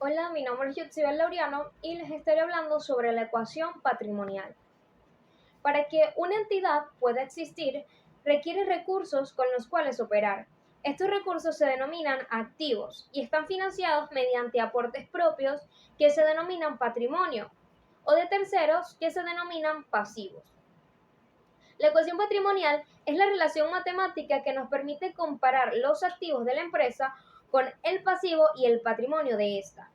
Hola, mi nombre es Yutzibel Laureano y les estaré hablando sobre la ecuación patrimonial. Para que una entidad pueda existir, requiere recursos con los cuales operar. Estos recursos se denominan activos y están financiados mediante aportes propios que se denominan patrimonio o de terceros que se denominan pasivos. La ecuación patrimonial es la relación matemática que nos permite comparar los activos de la empresa con el pasivo y el patrimonio de esta.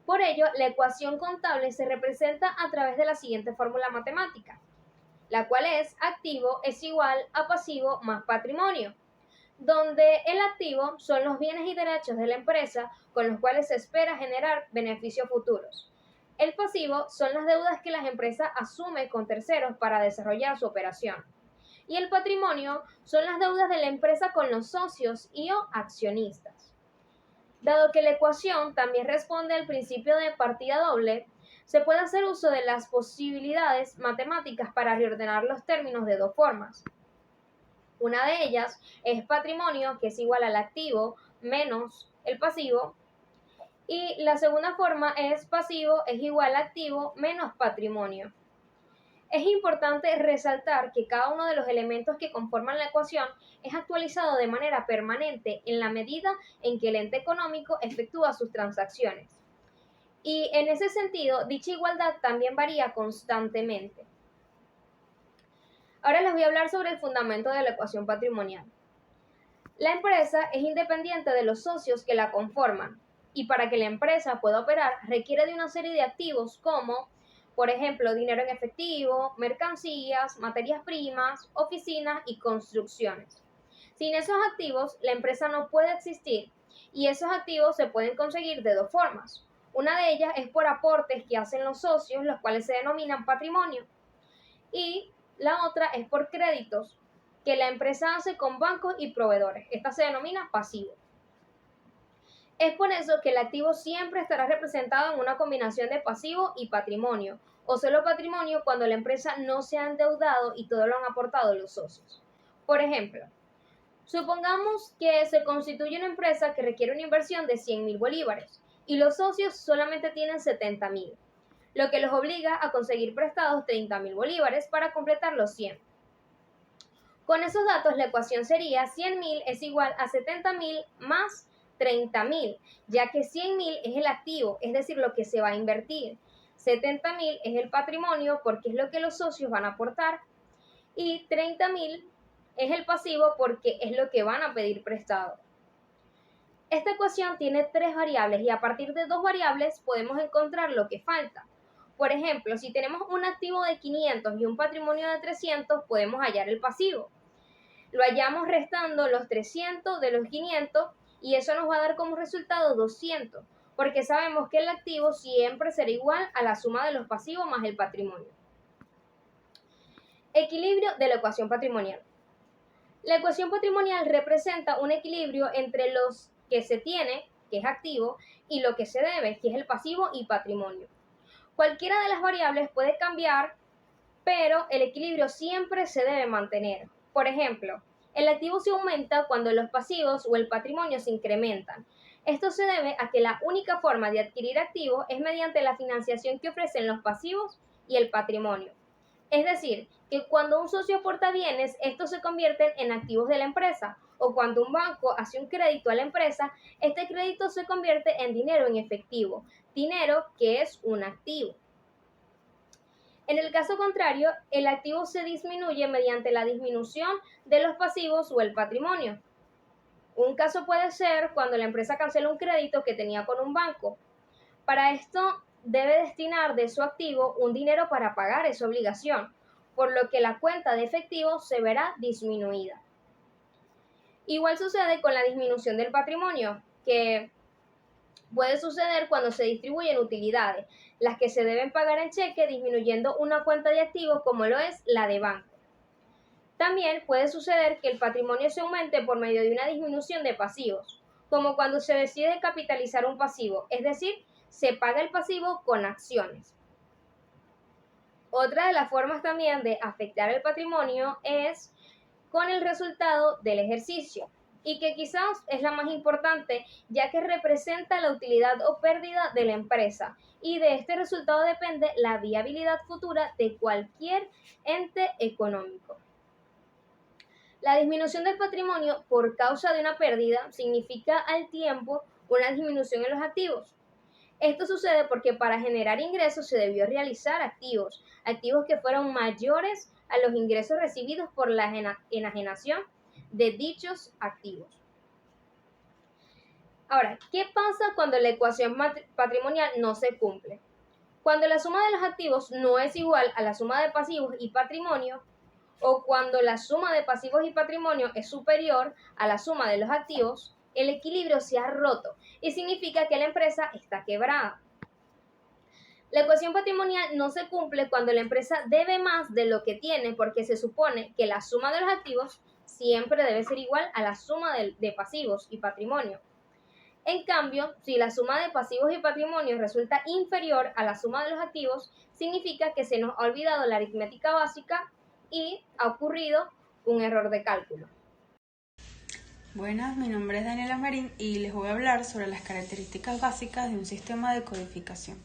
Por ello, la ecuación contable se representa a través de la siguiente fórmula matemática, la cual es activo es igual a pasivo más patrimonio, donde el activo son los bienes y derechos de la empresa con los cuales se espera generar beneficios futuros. El pasivo son las deudas que las empresas asumen con terceros para desarrollar su operación. Y el patrimonio son las deudas de la empresa con los socios y o accionistas. Dado que la ecuación también responde al principio de partida doble, se puede hacer uso de las posibilidades matemáticas para reordenar los términos de dos formas. Una de ellas es patrimonio, que es igual al activo menos el pasivo, y la segunda forma es pasivo es igual a activo menos patrimonio. Es importante resaltar que cada uno de los elementos que conforman la ecuación es actualizado de manera permanente en la medida en que el ente económico efectúa sus transacciones. Y en ese sentido, dicha igualdad también varía constantemente. Ahora les voy a hablar sobre el fundamento de la ecuación patrimonial. La empresa es independiente de los socios que la conforman y para que la empresa pueda operar requiere de una serie de activos como, por ejemplo, dinero en efectivo, mercancías, materias primas, oficinas y construcciones. Sin esos activos, la empresa no puede existir y esos activos se pueden conseguir de dos formas. Una de ellas es por aportes que hacen los socios, los cuales se denominan patrimonio, y la otra es por créditos que la empresa hace con bancos y proveedores. Esta se denomina pasivo. Es por eso que el activo siempre estará representado en una combinación de pasivo y patrimonio, o solo patrimonio cuando la empresa no se ha endeudado y todo lo han aportado los socios. Por ejemplo, supongamos que se constituye una empresa que requiere una inversión de 100.000 bolívares y los socios solamente tienen 70.000, lo que los obliga a conseguir prestados 30.000 bolívares para completar los 100. Con esos datos, la ecuación sería 100.000 es igual a 70.000 más 30.000, ya que 100.000 es el activo, es decir, lo que se va a invertir. 70.000 es el patrimonio porque es lo que los socios van a aportar y 30.000 es el pasivo porque es lo que van a pedir prestado. Esta ecuación tiene tres variables y a partir de dos variables podemos encontrar lo que falta. Por ejemplo, si tenemos un activo de 500 y un patrimonio de 300, podemos hallar el pasivo. Lo hallamos restando los 300 de los 500 y eso nos va a dar como resultado 200, porque sabemos que el activo siempre será igual a la suma de los pasivos más el patrimonio. Equilibrio de la ecuación patrimonial. La ecuación patrimonial representa un equilibrio entre los que se tiene, que es activo, y lo que se debe, que es el pasivo y patrimonio. Cualquiera de las variables puede cambiar, pero el equilibrio siempre se debe mantener. Por ejemplo, el activo se aumenta cuando los pasivos o el patrimonio se incrementan. Esto se debe a que la única forma de adquirir activos es mediante la financiación que ofrecen los pasivos y el patrimonio. Es decir, que cuando un socio aporta bienes, estos se convierten en activos de la empresa, o cuando un banco hace un crédito a la empresa, este crédito se convierte en dinero en efectivo, dinero que es un activo. En el caso contrario, el activo se disminuye mediante la disminución de los pasivos o el patrimonio. Un caso puede ser cuando la empresa cancela un crédito que tenía con un banco. Para esto debe destinar de su activo un dinero para pagar esa obligación, por lo que la cuenta de efectivo se verá disminuida. Igual sucede con la disminución del patrimonio, que puede suceder cuando se distribuyen utilidades, las que se deben pagar en cheque disminuyendo una cuenta de activos como lo es la de banco. También puede suceder que el patrimonio se aumente por medio de una disminución de pasivos, como cuando se decide capitalizar un pasivo, es decir, se paga el pasivo con acciones. Otra de las formas también de afectar el patrimonio es con el resultado del ejercicio. y que quizás es la más importante, ya que representa la utilidad o pérdida de la empresa, y de este resultado depende la viabilidad futura de cualquier ente económico. La disminución del patrimonio por causa de una pérdida significa al tiempo una disminución en los activos. Esto sucede porque para generar ingresos se debió realizar activos que fueron mayores a los ingresos recibidos por la enajenación de dichos activos. Ahora, ¿qué pasa cuando la ecuación patrimonial no se cumple? Cuando la suma de los activos no es igual a la suma de pasivos y patrimonio, o cuando la suma de pasivos y patrimonio es superior a la suma de los activos, el equilibrio se ha roto y significa que la empresa está quebrada. La ecuación patrimonial no se cumple cuando la empresa debe más de lo que tiene, porque se supone que la suma de los activos siempre debe ser igual a la suma de pasivos y patrimonio. En cambio, si la suma de pasivos y patrimonio resulta inferior a la suma de los activos, significa que se nos ha olvidado la aritmética básica y ha ocurrido un error de cálculo. Buenas, mi nombre es Daniela Marín y les voy a hablar sobre las características básicas de un sistema de codificación.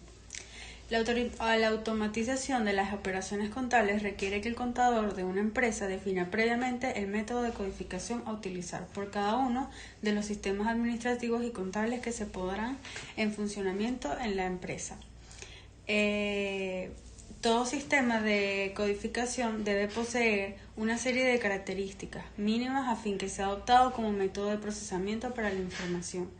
La automatización de las operaciones contables requiere que el contador de una empresa defina previamente el método de codificación a utilizar por cada uno de los sistemas administrativos y contables que se podrán en funcionamiento en la empresa. Todo sistema de codificación debe poseer una serie de características mínimas a fin que sea adoptado como método de procesamiento para la información.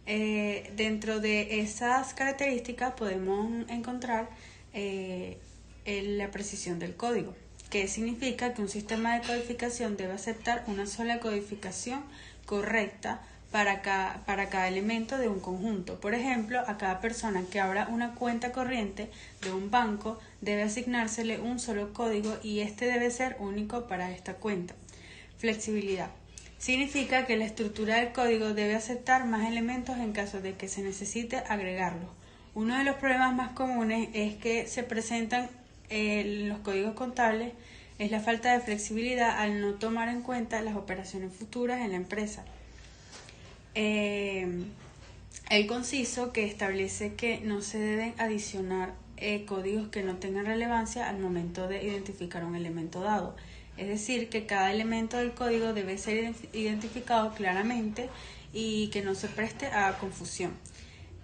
Dentro de esas características podemos encontrar la precisión del código, que significa que un sistema de codificación debe aceptar una sola codificación correcta para cada elemento de un conjunto. Por ejemplo, a cada persona que abra una cuenta corriente de un banco debe asignársele un solo código y este debe ser único para esta cuenta. Flexibilidad. Significa que la estructura del código debe aceptar más elementos en caso de que se necesite agregarlos. Uno de los problemas más comunes es que se presentan en los códigos contables es la falta de flexibilidad al no tomar en cuenta las operaciones futuras en la empresa. El conciso, que establece que no se deben adicionar códigos que no tengan relevancia al momento de identificar un elemento dado. Es decir, que cada elemento del código debe ser identificado claramente y que no se preste a confusión.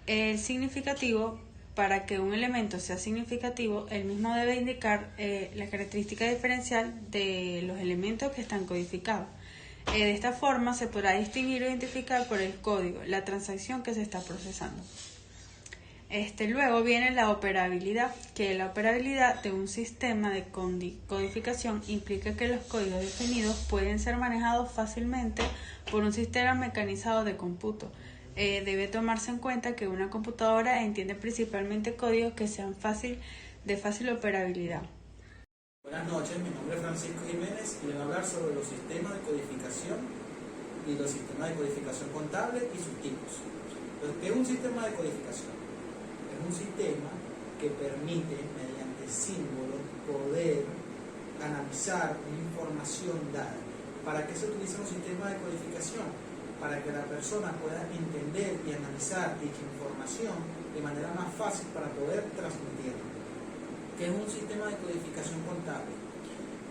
El significativo, para que un elemento sea significativo, el mismo debe indicar la característica diferencial de los elementos que están codificados. De esta forma se podrá distinguir o identificar por el código la transacción que se está procesando. Luego viene la operabilidad, que la operabilidad de un sistema de codificación implica que los códigos definidos pueden ser manejados fácilmente por un sistema mecanizado de cómputo. Debe tomarse en cuenta que una computadora entiende principalmente códigos que sean de fácil operabilidad. Buenas noches, mi nombre es Francisco Jiménez y les voy a hablar sobre los sistemas de codificación y los sistemas de codificación contable y sus tipos. Entonces, ¿qué es un sistema de codificación? Es un sistema que permite, mediante símbolos, poder analizar una información dada. ¿Para qué se utiliza un sistema de codificación? Para que la persona pueda entender y analizar dicha información de manera más fácil para poder transmitirla. ¿Qué es un sistema de codificación contable?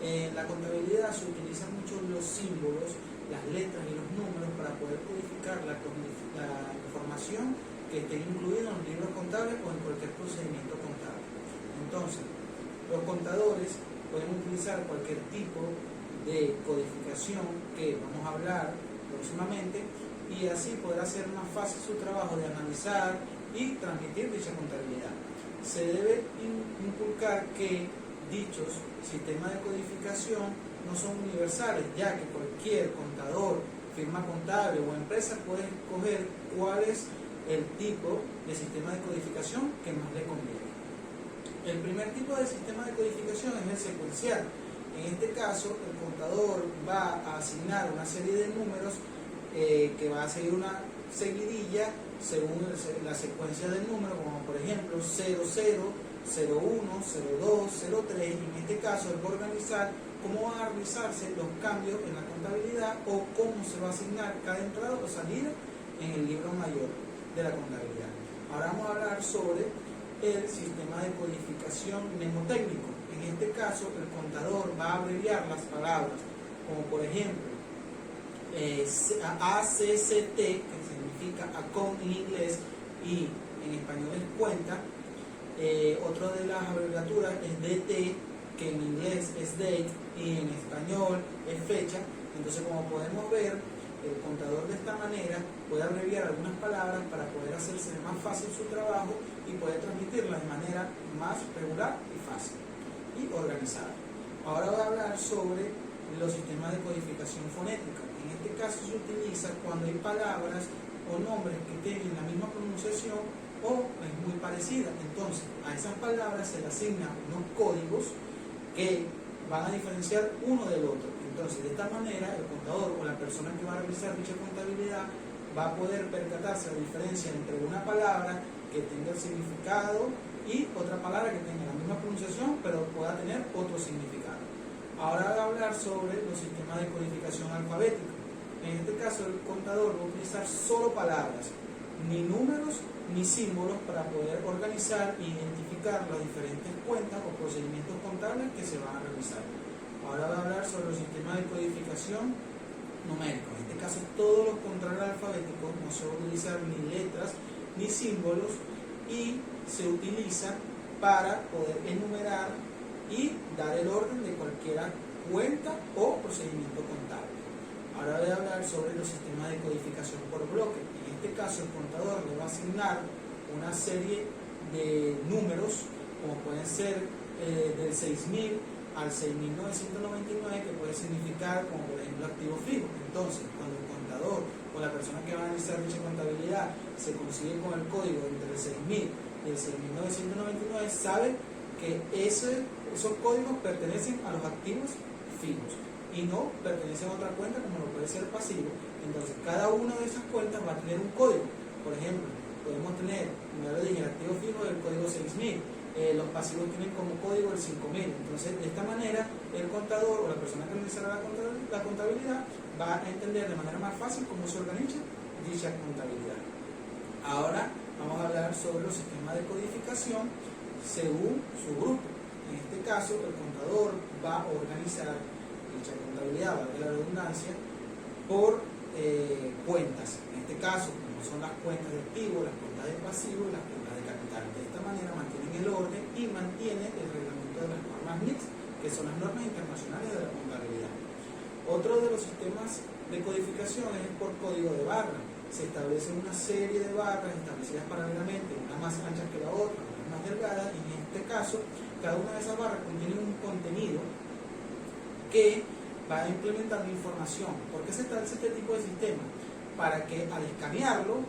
En la contabilidad se utilizan mucho los símbolos, las letras y los números para poder codificar la información que esté incluida en los libros contables o en cualquier procedimiento contable. Entonces, los contadores pueden utilizar cualquier tipo de codificación que vamos a hablar próximamente y así podrá hacer más fácil su trabajo de analizar y transmitir dicha contabilidad. Se debe inculcar que dichos sistemas de codificación no son universales, ya que cualquier contador, firma contable o empresa puede escoger cuál es el tipo de sistema de codificación que más le conviene. El primer tipo de sistema de codificación es el secuencial. En este caso, el contador va a asignar una serie de números que va a seguir una seguidilla según la secuencia del número, como por ejemplo 00, 01, 02, 03, y en este caso él va a organizar cómo van a realizarse los cambios en la contabilidad o cómo se va a asignar cada entrada o salida en el libro mayor de la contabilidad. Ahora vamos a hablar sobre el sistema de codificación mnemotécnico. En este caso, el contador va a abreviar las palabras, como por ejemplo ACCT, que significa account en inglés y en español es cuenta. Otra de las abreviaturas es DT, que en inglés es date y en español es fecha. Entonces, como podemos ver, el contador de esta manera puede abreviar algunas palabras para poder hacerse más fácil su trabajo y poder transmitirlas de manera más regular y fácil y organizada. Ahora voy a hablar sobre los sistemas de codificación fonética. En este caso se utiliza cuando hay palabras o nombres que tienen la misma pronunciación o es muy parecida. Entonces, a esas palabras se le asignan unos códigos que van a diferenciar uno del otro. Entonces, de esta manera, el contador o la persona que va a realizar dicha contabilidad va a poder percatarse de la diferencia entre una palabra que tenga el significado y otra palabra que tenga la misma pronunciación, pero pueda tener otro significado. Ahora voy a hablar sobre los sistemas de codificación alfabética. En este caso, el contador va a utilizar solo palabras, ni números ni símbolos, para poder organizar e identificar las diferentes cuentas o procedimientos contables que se van a realizar. Ahora voy a hablar sobre los sistemas de codificación numérico. En este caso, todos los contrarios alfabéticos no se van a utilizar ni letras ni símbolos y se utiliza para poder enumerar y dar el orden de cualquier cuenta o procedimiento contable. Ahora voy a hablar sobre los sistemas de codificación por bloque. En este caso, el contador le va a asignar una serie de números, como pueden ser del 6000 al 6.999, que puede significar como por ejemplo activo fijo. Entonces, cuando el contador o la persona que va a analizar dicha contabilidad se consigue con el código entre el 6.000 y el 6.999, sabe que esos códigos pertenecen a los activos fijos y no pertenecen a otra cuenta como lo puede ser pasivo. Entonces, cada una de esas cuentas va a tener un código. Por ejemplo, podemos tener, como ya lo dije, el activo fijo del código 6000. Los pasivos tienen como código el 5000. Entonces, de esta manera, el contador o la persona que realizará la contabilidad va a entender de manera más fácil cómo se organiza dicha contabilidad. Ahora vamos a hablar sobre los sistemas de codificación según su grupo. En este caso, el contador va a organizar dicha contabilidad, valga la redundancia, por cuentas. En este caso, como son las cuentas de activo, las cuentas de pasivo y las cuentas de capital. De esta manera mantienen el orden y mantiene el reglamento de las normas NICS, que son las normas internacionales de la contabilidad. Otro de los sistemas de codificación es por código de barra. Se establecen una serie de barras establecidas paralelamente, una más ancha que la otra, una más delgada, y en este caso, cada una de esas barras contiene un contenido que va a implementar la información. ¿Por qué se establece este tipo de sistema? Para que al escanearlo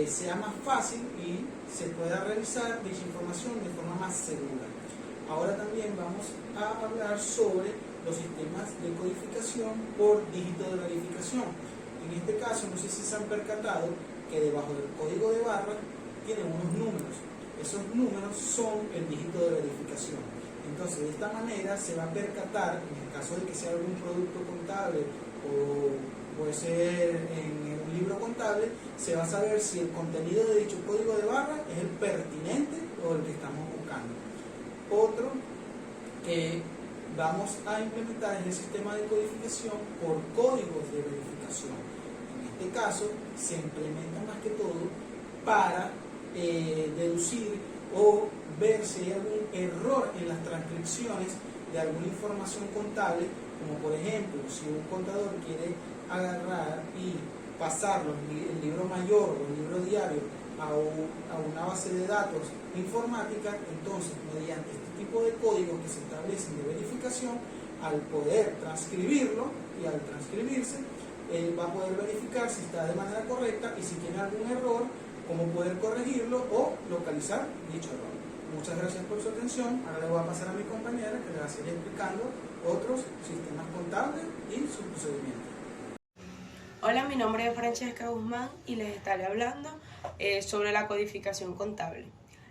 sea más fácil y se pueda revisar dicha información de forma más segura. Ahora también vamos a hablar sobre los sistemas de codificación por dígito de verificación. En este caso, no sé si se han percatado que debajo del código de barra tienen unos números. Esos números son el dígito de verificación. Entonces, de esta manera se va a percatar, en el caso de que sea algún producto contable o puede ser en un libro contable, se va a saber si el contenido de dicho código de barra es el pertinente o el que estamos buscando. Otro que vamos a implementar es el sistema de codificación por códigos de verificación. En este caso, se implementa más que todo para deducir o ver si hay algún error en las transcripciones de alguna información contable, como por ejemplo, si un contador quiere agarrar y pasarlo el libro mayor o el libro diario a una base de datos informática, entonces mediante este tipo de códigos que se establecen de verificación, al poder transcribirlo y al transcribirse, él va a poder verificar si está de manera correcta y si tiene algún error, cómo poder corregirlo o localizar dicho error. Muchas gracias por su atención. Ahora le voy a pasar a mi compañera que le va a seguir explicando otros sistemas contables y sus procedimientos. Hola, mi nombre es Francesca Guzmán y les estaré hablando sobre la codificación contable.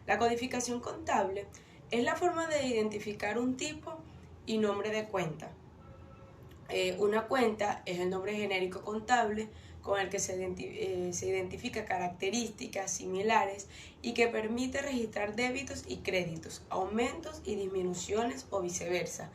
La codificación contable es la forma de identificar un tipo y nombre de cuenta. Una cuenta es el nombre genérico contable con el que se identifica características similares y que permite registrar débitos y créditos, aumentos y disminuciones o viceversa,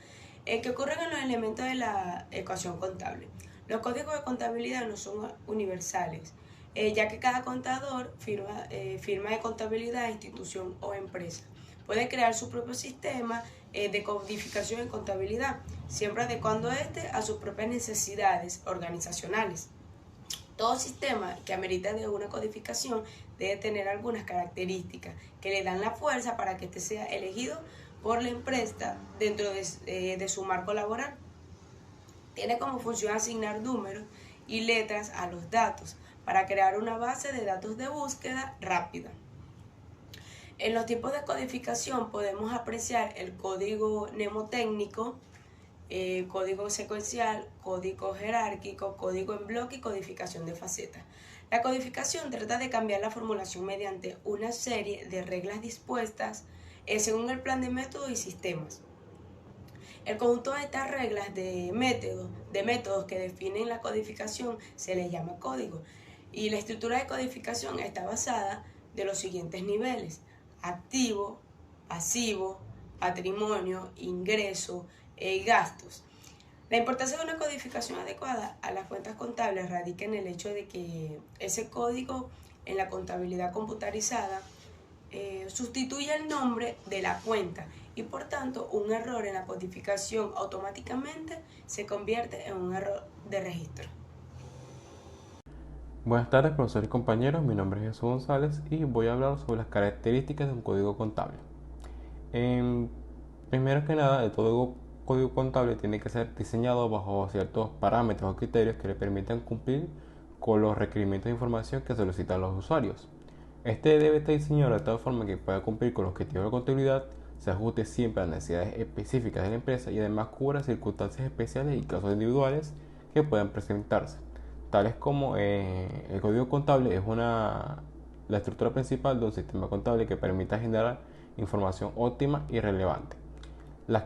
que ocurren en los elementos de la ecuación contable. Los códigos de contabilidad no son universales, ya que cada contador, firma de contabilidad, institución o empresa, puede crear su propio sistema de codificación en contabilidad, siempre adecuando a sus propias necesidades organizacionales. Todo sistema que amerita de una codificación debe tener algunas características que le dan la fuerza para que éste sea elegido por la empresa dentro de su marco laboral. Tiene como función asignar números y letras a los datos para crear una base de datos de búsqueda rápida. En los tipos de codificación podemos apreciar el código mnemotécnico, código secuencial, código jerárquico, código en bloque y codificación de facetas. La codificación trata de cambiar la formulación mediante una serie de reglas dispuestas según el plan de métodos y sistemas. El conjunto de estas reglas de métodos que definen la codificación se le llama código, y la estructura de codificación está basada de los siguientes niveles: activo, pasivo, patrimonio, ingreso, gastos. La importancia de una codificación adecuada a las cuentas contables radica en el hecho de que ese código en la contabilidad computarizada sustituye el nombre de la cuenta y por tanto un error en la codificación automáticamente se convierte en un error de registro. Buenas tardes, profesores y compañeros. Mi nombre es Jesús González y voy a hablar sobre las características de un código contable. Primero que nada, todo código contable tiene que ser diseñado bajo ciertos parámetros o criterios que le permitan cumplir con los requerimientos de información que solicitan los usuarios. Este debe estar diseñado de tal forma que pueda cumplir con los objetivos de contabilidad, se ajuste siempre a las necesidades específicas de la empresa y además cubra circunstancias especiales y casos individuales que puedan presentarse, tales como el código contable es la estructura principal de un sistema contable que permita generar información óptima y relevante. Las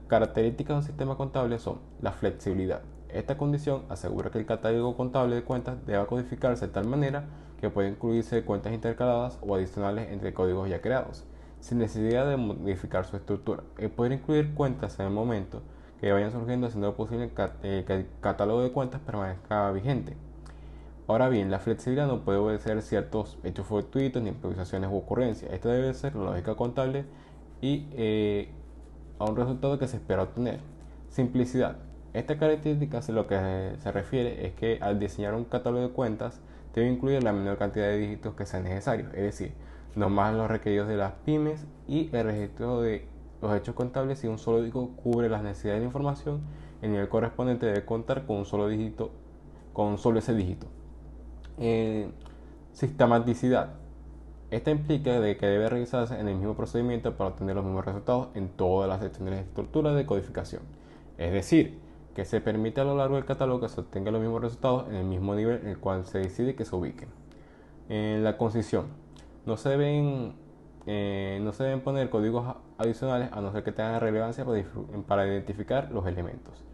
características de un sistema contable son la flexibilidad. Esta condición asegura que el catálogo contable de cuentas deba codificarse de tal manera que pueda incluirse cuentas intercaladas o adicionales entre códigos ya creados, sin necesidad de modificar su estructura. El poder incluir cuentas en el momento que vayan surgiendo haciendo posible que el catálogo de cuentas permanezca vigente. Ahora bien, la flexibilidad no puede obedecer ciertos hechos fortuitos ni improvisaciones u ocurrencias. Esto debe ser la lógica contable y a un resultado que se espera obtener. Simplicidad. Esta característica lo que se refiere es que al diseñar un catálogo de cuentas debe incluir la menor cantidad de dígitos que sean necesarios, es decir, no más los requeridos de las pymes y el registro de los hechos contables. Si un solo dígito cubre las necesidades de información, el nivel correspondiente debe contar con solo ese dígito. Sistematicidad. Esta implica de que debe realizarse en el mismo procedimiento para obtener los mismos resultados en todas las secciones de estructura de codificación. Es decir, que se permite a lo largo del catálogo que se obtengan los mismos resultados en el mismo nivel en el cual se decide que se ubiquen. La concisión. No se deben poner códigos adicionales a no ser que tengan relevancia para identificar los elementos.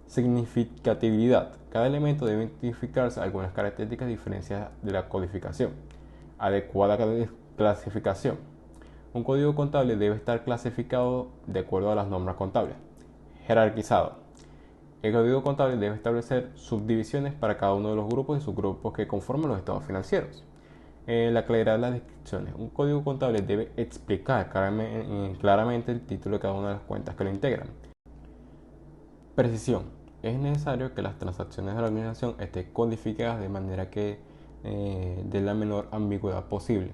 Significatividad. Cada elemento debe identificarse algunas características diferenciadas de la codificación. Adecuada clasificación. Un código contable debe estar clasificado de acuerdo a las normas contables. Jerarquizado. El código contable debe establecer subdivisiones para cada uno de los grupos y subgrupos que conforman los estados financieros. La claridad de las descripciones. Un código contable debe explicar claramente el título de cada una de las cuentas que lo integran. Precisión. Es necesario que las transacciones de la organización estén codificadas de manera que de la menor ambigüedad posible.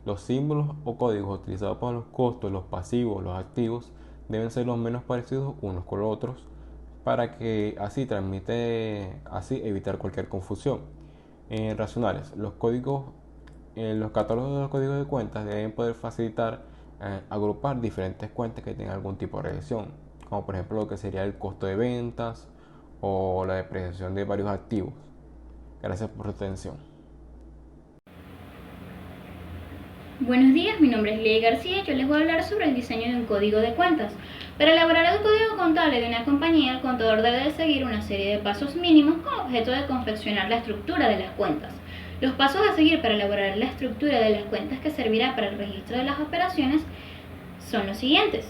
Los símbolos o códigos utilizados para los costos, los pasivos, los activos deben ser los menos parecidos unos con los otros para que así evitar cualquier confusión. Racionales. Los catálogos de los códigos de cuentas deben poder facilitar agrupar diferentes cuentas que tengan algún tipo de relación, como por ejemplo lo que sería el costo de ventas o la depreciación de varios activos. Gracias por su atención. Buenos días, mi nombre es Lidia García y yo les voy a hablar sobre el diseño de un código de cuentas. Para elaborar el código contable de una compañía, el contador debe de seguir una serie de pasos mínimos con objeto de confeccionar la estructura de las cuentas. Los pasos a seguir para elaborar la estructura de las cuentas que servirá para el registro de las operaciones son los siguientes.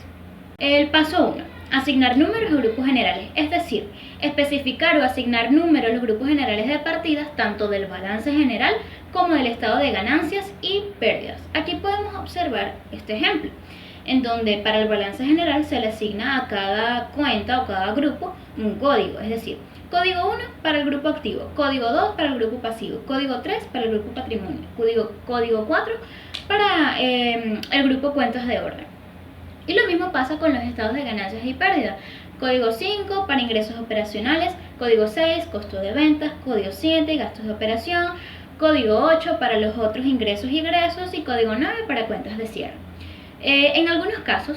El paso 1. Asignar números a grupos generales, es decir, especificar o asignar números a los grupos generales de partidas tanto del balance general como del estado de ganancias y pérdidas. Aquí podemos observar este ejemplo, en donde para el balance general se le asigna a cada cuenta o cada grupo un código, es decir, código 1 para el grupo activo, código 2 para el grupo pasivo, código 3 para el grupo patrimonio, código 4 para el grupo cuentas de orden. Y lo mismo pasa con los estados de ganancias y pérdidas. Código 5 para ingresos operacionales, código 6 costo de ventas, código 7 gastos de operación, código 8 para los otros ingresos y egresos y código 9 para cuentas de cierre. En algunos casos,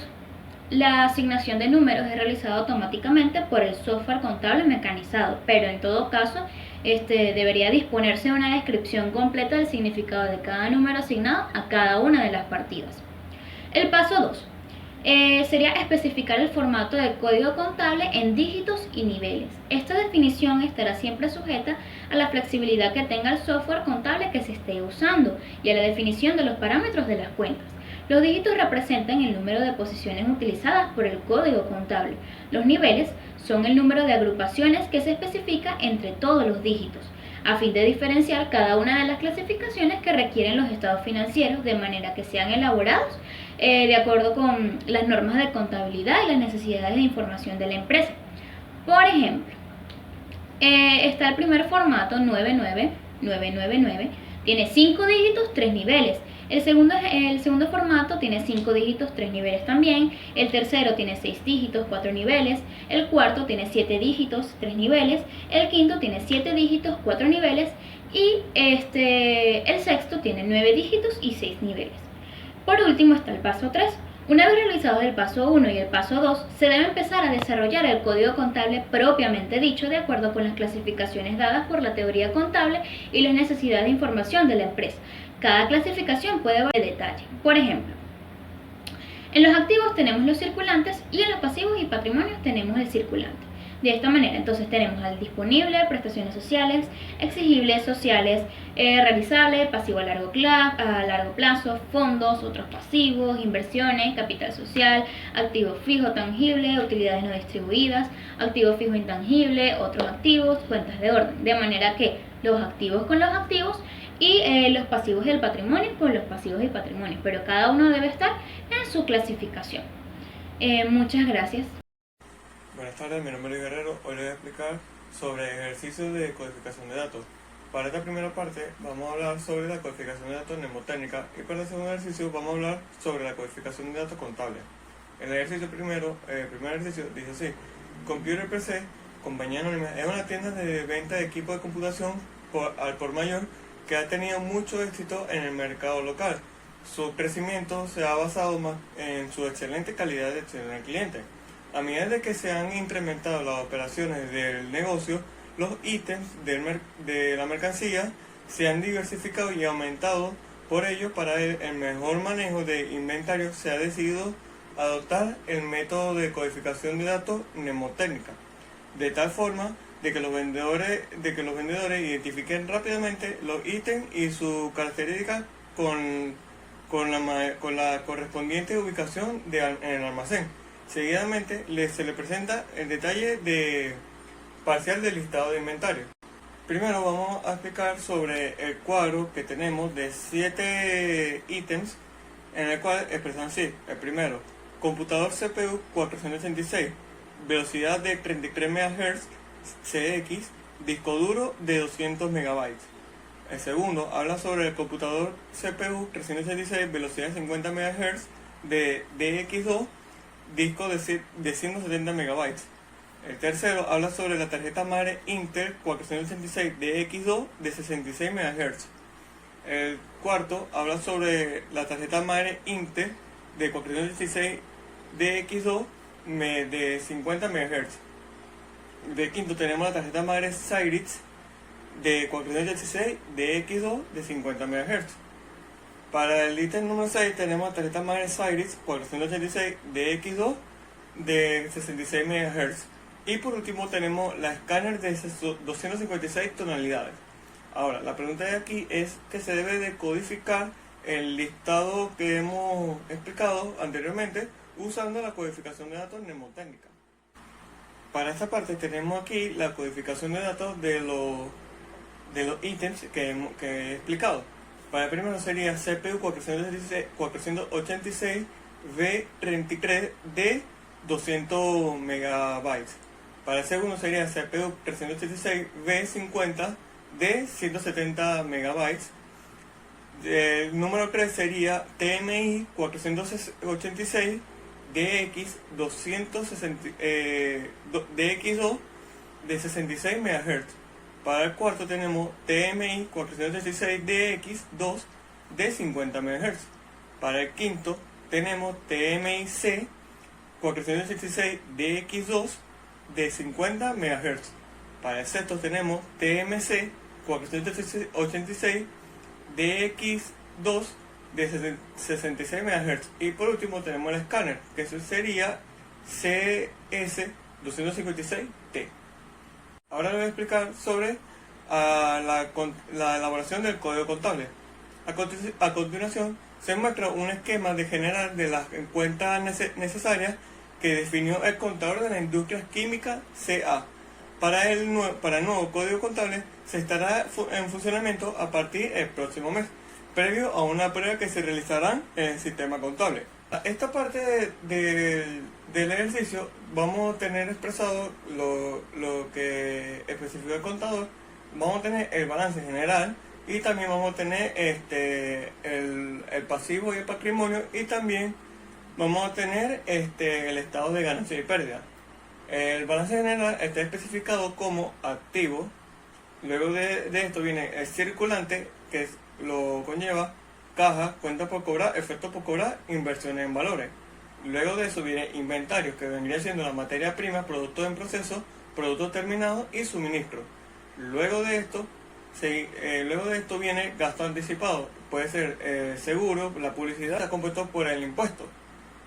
la asignación de números es realizada automáticamente por el software contable mecanizado, pero en todo caso debería disponerse de una descripción completa del significado de cada número asignado a cada una de las partidas. El paso 2. Sería especificar el formato del código contable en dígitos y niveles. Esta definición estará siempre sujeta a la flexibilidad que tenga el software contable que se esté usando y a la definición de los parámetros de las cuentas. Los dígitos representan el número de posiciones utilizadas por el código contable. Los niveles son el número de agrupaciones que se especifica entre todos los dígitos, a fin de diferenciar cada una de las clasificaciones que requieren los estados financieros de manera que sean elaborados de acuerdo con las normas de contabilidad y las necesidades de información de la empresa. Por ejemplo, está el primer formato 99999, tiene 5 dígitos, 3 niveles. El segundo formato tiene 5 dígitos, 3 niveles también. El tercero tiene 6 dígitos, 4 niveles. El cuarto tiene 7 dígitos, 3 niveles. El quinto tiene 7 dígitos, 4 niveles. Y el sexto tiene 9 dígitos y 6 niveles. Por último está el paso 3. Una vez realizados el paso 1 y el paso 2, se debe empezar a desarrollar el código contable propiamente dicho de acuerdo con las clasificaciones dadas por la teoría contable y las necesidades de información de la empresa. Cada clasificación puede variar de detalle. Por ejemplo, en los activos tenemos los circulantes y en los pasivos y patrimonios tenemos el circulante. De esta manera, entonces tenemos al disponible, prestaciones sociales, exigibles, sociales, realizable, pasivo a largo plazo, fondos, otros pasivos, inversiones, capital social, activo fijo tangible, utilidades no distribuidas, activo fijo intangible, otros activos, cuentas de orden. De manera que los activos con los activos y los pasivos del patrimonio con los pasivos del patrimonio, pero cada uno debe estar en su clasificación. Muchas gracias. Buenas tardes, mi nombre es Guerrero. Hoy les voy a explicar sobre ejercicios de codificación de datos. Para esta primera parte vamos a hablar sobre la codificación de datos mnemotécnica y para el segundo ejercicio vamos a hablar sobre la codificación de datos contables. El ejercicio primer ejercicio dice así: Computer PC, compañía anónima, es una tienda de venta de equipos de computación al por mayor que ha tenido mucho éxito en el mercado local. Su crecimiento se ha basado más en su excelente calidad de atención al cliente. A medida de que se han incrementado las operaciones del negocio, los ítems de la mercancía se han diversificado y aumentado. Por ello, para el mejor manejo de inventario se ha decidido adoptar el método de codificación de datos mnemotécnica, de tal forma de que los vendedores identifiquen rápidamente los ítems y sus características con la correspondiente ubicación en el almacén. Seguidamente se le presenta el detalle parcial del listado de inventario. Primero vamos a explicar sobre el cuadro que tenemos de 7 ítems, en el cual expresan así. El primero, computador CPU 486, velocidad de 33 MHz CX, disco duro de 200 MB. El segundo habla sobre el computador CPU 386, velocidad de 50 MHz de DX2, disco de 170 MB. El tercero habla sobre la tarjeta madre Intel 486 DX2 de 66 MHz. El cuarto habla sobre la tarjeta madre Intel de 486 DX2 de 50 MHz. De quinto tenemos la tarjeta madre Cyrix de 486 DX2 de 50 MHz. Para el ítem número 6 tenemos la tarjeta madre Cyrix 486 DX2 de 66 MHz. Y por último tenemos la escáner de 256 tonalidades. Ahora, la pregunta de aquí es que se debe de codificar el listado que hemos explicado anteriormente usando la codificación de datos mnemotécnica. Para esta parte tenemos aquí la codificación de datos de los ítems que he explicado. Para el primero sería CPU 486 V33 de 200 MB. Para el segundo sería CPU 386 V50 de 170 MB. El número 3 sería TMI 486 DX2 de 66 MHz. Para el cuarto tenemos TMI 486 DX2 de 50 MHz. Para el quinto tenemos TMI-C 486 DX2 de 50 MHz. Para el sexto tenemos TMC 486 DX2 de 66 MHz. Y por último tenemos el escáner, que eso sería CS256T. Ahora les voy a explicar sobre la elaboración del código contable. A continuación se muestra un esquema de general de las cuentas necesarias que definió el contador de la industria química CA. Para el nuevo código contable se estará en funcionamiento a partir del próximo mes, previo a una prueba que se realizará en el sistema contable. Esta parte del ejercicio vamos a tener expresado lo que especificó el contador. Vamos a tener el balance general y también vamos a tener el pasivo y el patrimonio, y también vamos a tener el estado de ganancia y pérdida. El balance general está especificado como activo. Luego de esto viene el circulante, que lo conlleva caja, cuenta por cobrar, efectos por cobrar, inversiones en valores. Luego de eso viene inventario, que vendría siendo la materia prima, productos en proceso, productos terminados y suministro. Luego de esto viene gasto anticipado, puede ser seguro, la publicidad. Está compuesto por el impuesto.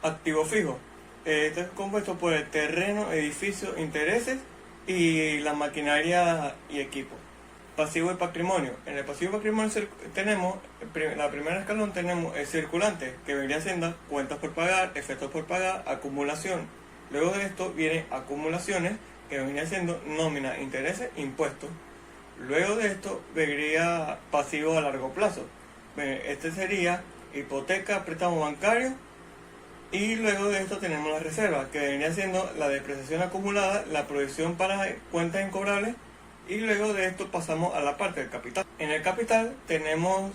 Activo fijo, está compuesto por el terreno, edificio, intereses y la maquinaria y equipo. Pasivo y patrimonio. En el pasivo y patrimonio tenemos, la primera escalón tenemos el circulante, que vendría siendo cuentas por pagar, efectos por pagar, acumulación. Luego de esto vienen acumulaciones, que vendría siendo nómina, intereses, impuestos. Luego de esto vendría pasivo a largo plazo. Este sería hipoteca, préstamo bancario. Y luego de esto tenemos la reserva, que vendría siendo la depreciación acumulada, la provisión para cuentas incobrables. Y luego de esto pasamos a la parte del capital. En el capital tenemos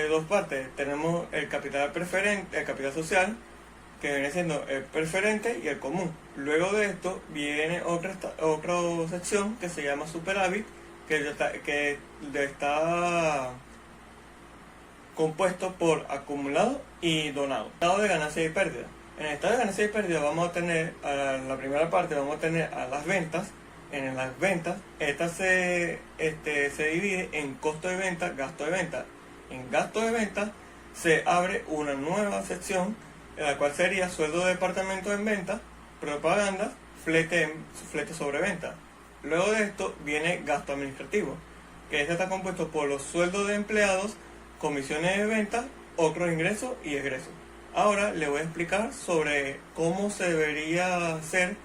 dos partes. Tenemos el capital preferente, el capital social, que viene siendo el preferente y el común. Luego de esto viene otra sección que se llama superávit, que está compuesto por acumulado y donado. Estado de ganancia y pérdida. En el estado de ganancia y pérdida vamos a tener, la primera parte vamos a tener a las ventas. En las ventas, esta se divide en costo de venta, gasto de venta. En gasto de venta se abre una nueva sección, en la cual sería sueldo de departamento en venta, propaganda, flete sobre venta. Luego de esto viene gasto administrativo, que este está compuesto por los sueldos de empleados, comisiones de venta, otros ingresos y egresos. Ahora les voy a explicar sobre cómo se debería hacer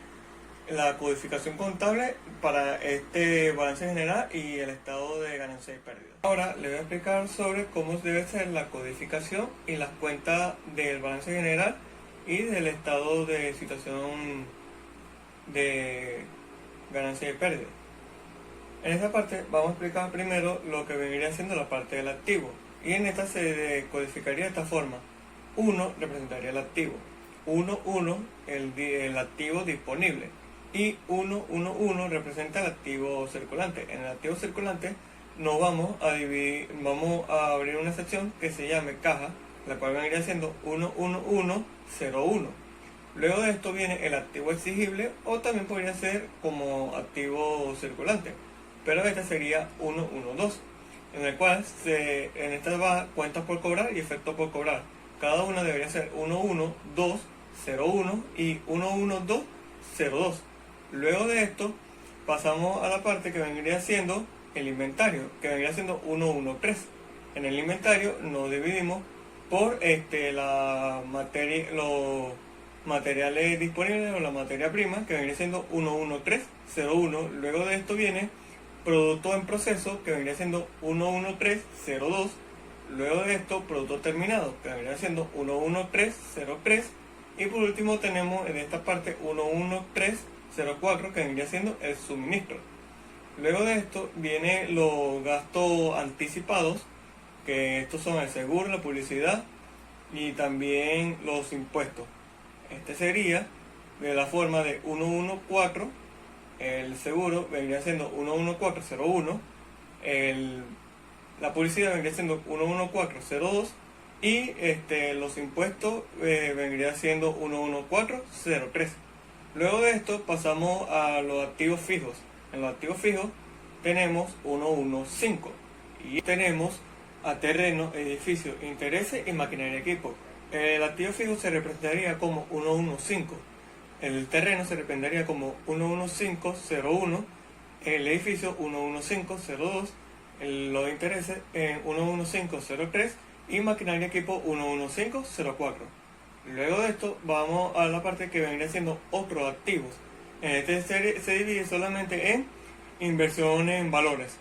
la codificación contable para este balance general y el estado de ganancia y pérdida. Ahora les voy a explicar sobre cómo debe ser la codificación y las cuentas del balance general y del estado de situación de ganancia y pérdida. En esta parte vamos a explicar primero lo que vendría siendo la parte del activo, y en esta se codificaría de esta forma. 1 representaría el activo, 1 el activo disponible, y 1 representa el activo circulante. En el activo circulante nos vamos a abrir una sección que se llame caja, la cual vendría siendo 11101. Luego de esto viene el activo exigible, o también podría ser como activo circulante, pero este sería 112. en el cual en esta va cuentas por cobrar y efectos por cobrar. Cada una debería ser 11201 y 11202. Luego de esto pasamos a la parte que vendría siendo el inventario, que vendría siendo 113. En el inventario nos dividimos por la materia, los materiales disponibles o la materia prima, que vendría siendo 11301. Luego de esto viene producto en proceso, que vendría siendo 11302. Luego de esto, producto terminado, que vendría siendo 11303. Y por último tenemos en esta parte 11304, que vendría siendo el suministro. Luego de esto vienen los gastos anticipados, que estos son el seguro, la publicidad y también los impuestos. Este sería de la forma de 114, el seguro vendría siendo 11401, la publicidad vendría siendo 11402 y los impuestos vendría siendo 11403. Luego de esto pasamos a los activos fijos. En los activos fijos tenemos 115 y tenemos a terreno, edificio, intereses y maquinaria y equipo. El activo fijo se representaría como 115, el terreno se representaría como 11501, el edificio 11502, los intereses en 11503 y maquinaria y equipo 11504. Luego de esto vamos a la parte que vendría siendo otros activos. En este se divide solamente en inversiones en valores.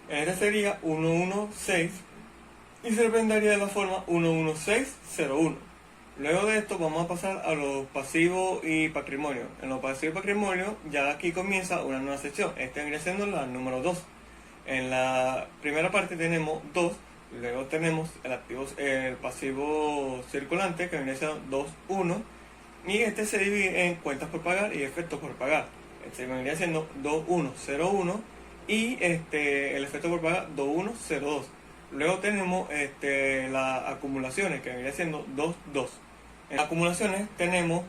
En este sería 116 y se representaría de la forma 11601. Luego de esto vamos a pasar a los pasivos y patrimonio. En los pasivos y patrimonio ya aquí comienza una nueva sección. Esta vendría siendo la número 2. En la primera parte tenemos 2. Luego tenemos el pasivo circulante, que vendría siendo 2.1, y este se divide en cuentas por pagar y efectos por pagar. Este vendría siendo 2.1.01 y el efecto por pagar 2.1.02. Luego tenemos las acumulaciones, que vendría siendo 2.2. En las acumulaciones tenemos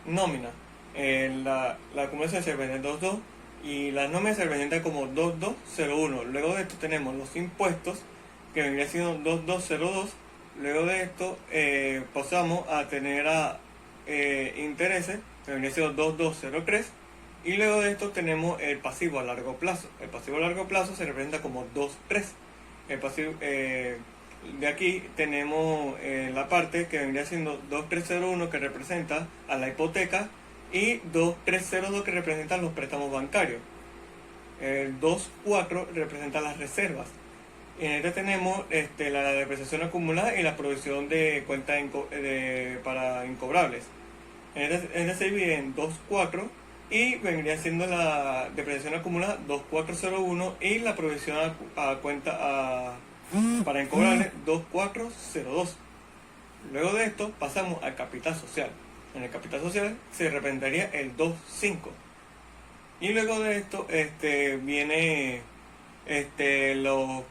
nómina. La acumulación se representa 2.2 y las nóminas se representan como 2.2.01. Luego de esto tenemos los impuestos, que vendría siendo 2.2.02. Luego de esto pasamos a tener intereses, que vendría siendo 2.2.03. Y luego de esto tenemos el pasivo a largo plazo. El pasivo a largo plazo se representa como 2.3. El pasivo, de aquí tenemos la parte que vendría siendo 2.301, que representa a la hipoteca, y 2.302, que representan los préstamos bancarios. El 2.4 representa las reservas. En este tenemos la depreciación acumulada y la provisión de cuentas para incobrables. En este se divide en 2.4 y vendría siendo la depreciación acumulada 2.401 y la provisión a cuenta para incobrables 2.402. Luego de esto pasamos al capital social. En el capital social se representaría el 2.5. Y luego de esto viene lo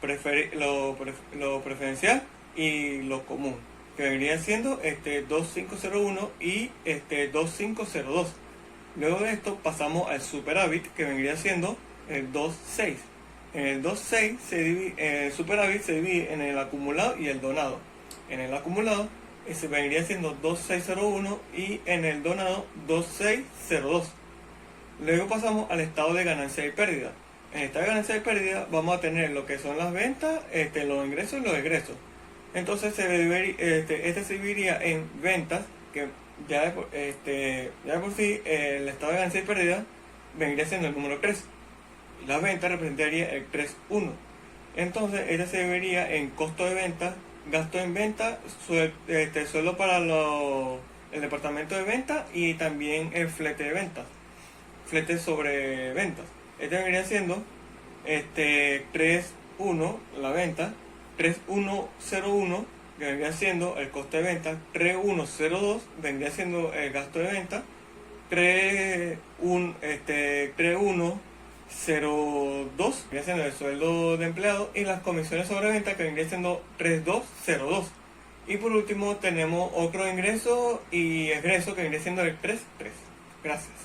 preferencial y lo común, que vendría siendo 2.501 y 2.502. Luego de esto pasamos al superávit, que vendría siendo el 2.6. En el 2.6 el superávit se divide en el acumulado y el donado. En el acumulado se vendría siendo 2.601 y en el donado 2.602. Luego pasamos al estado de ganancia y pérdida. En el estado de ganancia y pérdida vamos a tener lo que son las ventas, los ingresos y los egresos. Entonces se dividiría en ventas, que ya de por sí el estado de ganancia y pérdida vendría siendo el número 3. Y las ventas representaría el 3.1. Entonces se dividiría en costo de venta, gasto en venta, sueldo para el departamento de venta y también el flete de ventas, flete sobre ventas. Vendría siendo 3.1 la venta, 3.101 que vendría siendo el coste de venta, 3.102 vendría siendo el gasto de venta, 3.102 vendría siendo el sueldo de empleado y las comisiones sobre venta, que vendría siendo 3.202. Y por último tenemos otro ingreso y egreso, que vendría siendo el 3.3. Gracias.